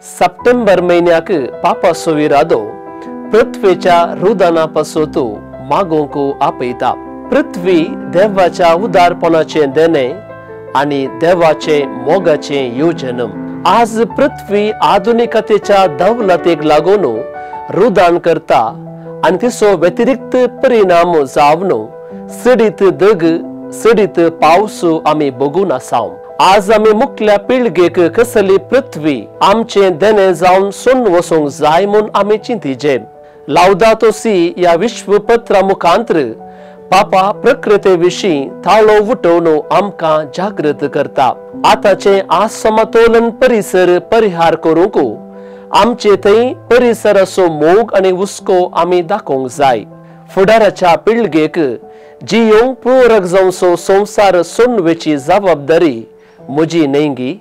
September महिन्याक पापा सोविरादो पृथ्वीच्या रुदानापासून मागोंक आपयता। पृथ्वी देवाच्या उदारपणाचे देणे आणि देवाचे मोगाचे योजन। आज पृथ्वी आधुनिकतेच्या दौलतेक लागून रुदान करता आणि तिचो व्यतिरिक्त परिणाम जावन सडीत दग सडीत पावस आम्ही बघून आसाव। आज आम्ही मुखल्या पिळगेक कसली पृथ्वी आमचे देणे जाऊन सोन वसोंक जाय म्हूण आम्ही चिंतीचे। लाउदातो सी या विश्वपत्रा मुखांतर पापा प्रकृती विशीं थाळो उठोवन आमकां जागृत करता। आताचे असमतोलन परिसर परिहार करूंक आमचे थंय परिसराचो मोग आणि हुस्को आम्ही दाखोवंक जाय। फुडाराच्या पिळगेक जियोंक पूरक जावचो संसार सोडवेची जबाबदारी म्हजी नेंगी